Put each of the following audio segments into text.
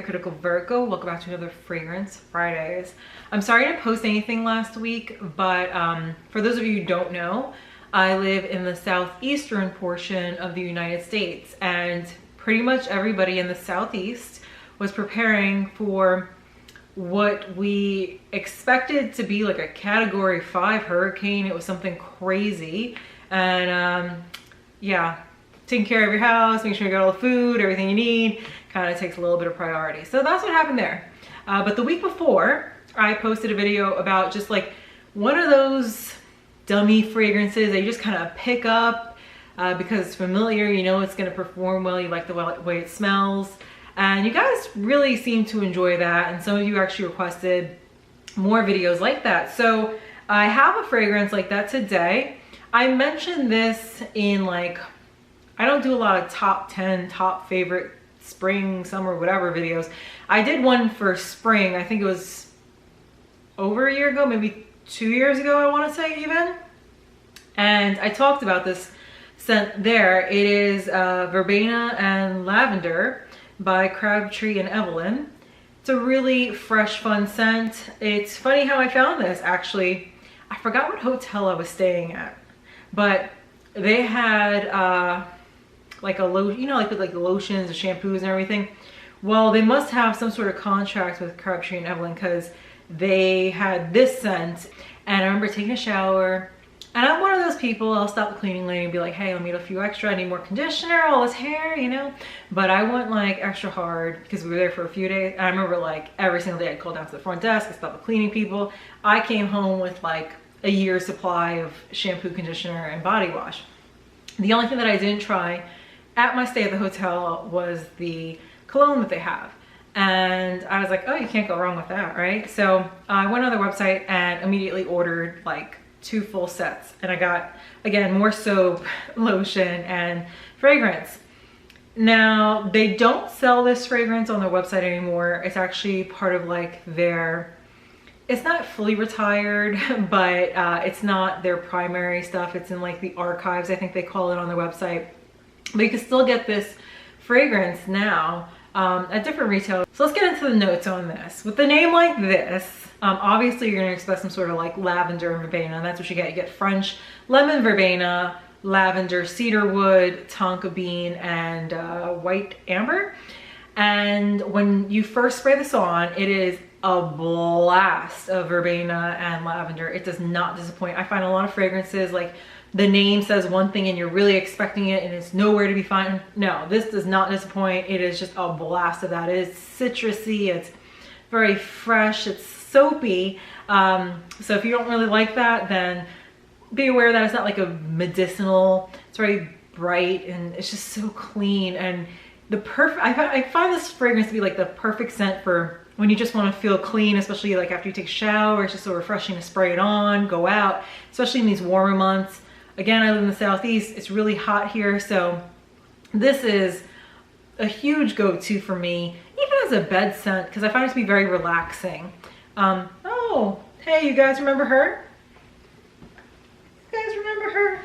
Hypocritical Virgo. Welcome back to another Fragrance Fridays. I'm sorry I didn't post anything last week, but for those of you who don't know, I live in the southeastern portion of the United States, and pretty much everybody in the southeast was preparing for what we expected to be like a Category 5 hurricane. It was something crazy, and yeah, taking care of your house, making sure you got all the food, everything you need, kind of takes a little bit of priority. So that's what happened there. But the week before, I posted a video about just like one of those dummy fragrances that you just kind of pick up because it's familiar, you know it's going to perform well, you like the way it smells. And you guys really seem to enjoy that, and some of you actually requested more videos like that. So I have a fragrance like that today. I mentioned this in like, I don't do a lot of top 10, top favorite spring, summer, whatever videos. I did one for spring. I think it was over a year ago, maybe 2 years ago, I want to say even. And I talked about this scent there. It is Verbena and Lavender by Crabtree and Evelyn. It's a really fresh, fun scent. It's funny how I found this, actually. I forgot what hotel I was staying at, but they had like a lotion, you know, like with like the lotions, the shampoos and everything. Well, they must have some sort of contract with Crabtree and Evelyn because they had this scent. And I remember taking a shower, and I'm one of those people, I'll stop the cleaning lady and be like, hey, let me get a few extra, I need more conditioner, all this hair, you know? But I went like extra hard because we were there for a few days. And I remember like every single day I'd call down to the front desk, I stopped the cleaning people. I came home with like a year's supply of shampoo, conditioner, and body wash. The only thing that I didn't try at my stay at the hotel was the cologne that they have. And I was like, oh, you can't go wrong with that, right? So I went on their website and immediately ordered like 2 full sets. And I got, again, more soap, lotion, and fragrance. Now, they don't sell this fragrance on their website anymore. It's actually part of like their, it's not fully retired, but it's not their primary stuff. It's in like the archives, I think they call it on their website. But you can still get this fragrance now at different retailers. So let's get into the notes on this. With the name like this, obviously you're going to expect some sort of like lavender and verbena, and that's what you get. You get French lemon verbena, lavender, cedarwood, tonka bean, and white amber. And when you first spray this on, it is a blast of verbena and lavender. It does not disappoint. I find a lot of fragrances like the name says one thing and you're really expecting it and it's nowhere to be found. No, this does not disappoint. It is just a blast of that. It is citrusy, it's very fresh, it's soapy. So if you don't really like that, then be aware that it's not like a medicinal. It's very bright and it's just so clean. And the perfect, I find this fragrance to be like the perfect scent for when you just want to feel clean, especially like after you take a shower. It's just so refreshing to spray it on, go out, especially in these warmer months. Again, I live in the southeast. It's really hot here, so this is a huge go-to for me, even as a bed scent, because I find it to be very relaxing. Oh, hey, you guys remember her? You guys remember her?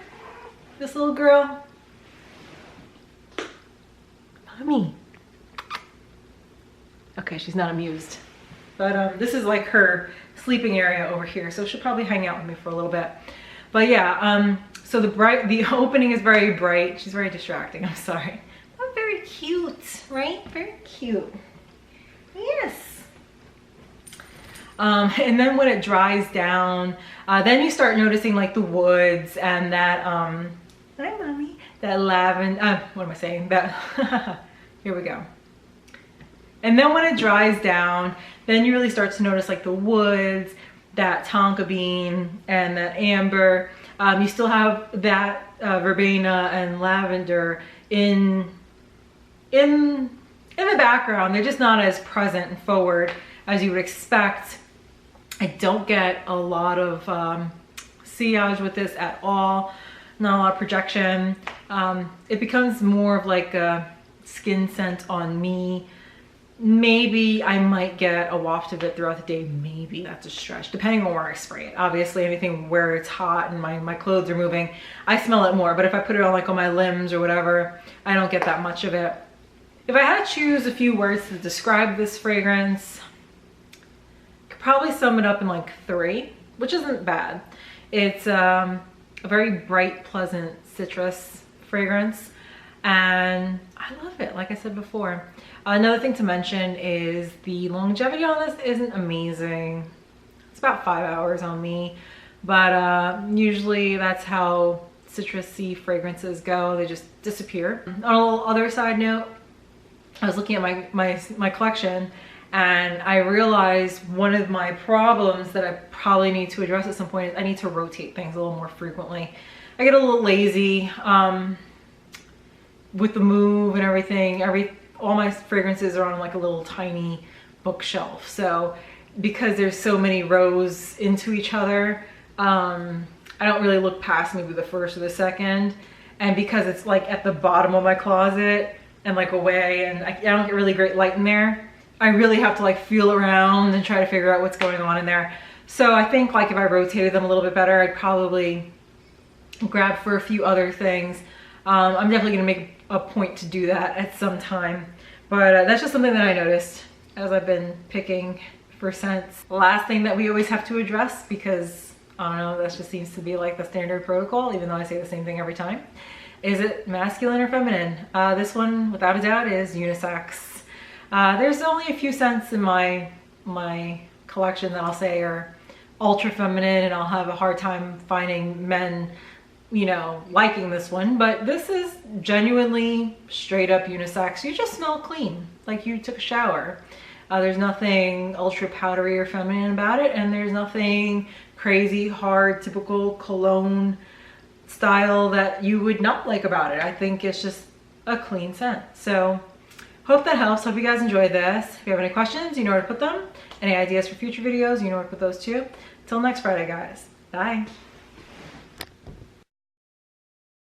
This little girl? Mommy. Okay, she's not amused. But this is like her sleeping area over here, so she'll probably hang out with me for a little bit. But yeah, so the opening is very bright. She's very distracting, I'm sorry. Oh, very cute, right? Very cute. Yes. And then when it dries down, then you start noticing like the woods and that, hi mommy, that lavender, what am I saying? That, here we go. And then when it dries down, then you really start to notice like the woods, that tonka bean and that amber. You still have that verbena and lavender in the background. They're just not as present and forward as you would expect. I don't get a lot of sillage with this at all. Not a lot of projection. It becomes more of like a skin scent on me. Maybe I might get a waft of it throughout the day. Maybe that's a stretch, depending on where I spray it. Obviously, anything where it's hot and my clothes are moving, I smell it more. But if I put it on like on my limbs or whatever, I don't get that much of it. If I had to choose a few words to describe this fragrance, I could probably sum it up in like 3, which isn't bad. It's a very bright, pleasant citrus fragrance, and I love it, like I said before. Another thing to mention is the longevity on this isn't amazing. It's about 5 hours on me, but usually that's how citrusy fragrances go. They just disappear. On a little other side note, I was looking at my collection, and I realized one of my problems that I probably need to address at some point is I need to rotate things a little more frequently. I get a little lazy with the move and everything. All my fragrances are on like a little tiny bookshelf. So because there's so many rows into each other, I don't really look past maybe the first or the second. And because it's like at the bottom of my closet and like away, and I don't get really great light in there, I really have to like feel around and try to figure out what's going on in there. So I think like if I rotated them a little bit better, I'd probably grab for a few other things. I'm definitely gonna make a point to do that at some time. But that's just something that I noticed as I've been picking for scents. The last thing that we always have to address, because I don't know, that just seems to be like the standard protocol, even though I say the same thing every time. Is it masculine or feminine? This one, without a doubt, is unisex. There's only a few scents in my collection that I'll say are ultra feminine, and I'll have a hard time finding men, you know, liking this one. But this is genuinely straight up unisex. You just smell clean, like you took a shower. There's nothing ultra powdery or feminine about it, and there's nothing crazy, hard, typical cologne style that you would not like about it. I think it's just a clean scent. So hope that helps. Hope you guys enjoyed this. If you have any questions, you know where to put them. Any ideas for future videos, you know where to put those too. Till next Friday, guys. Bye.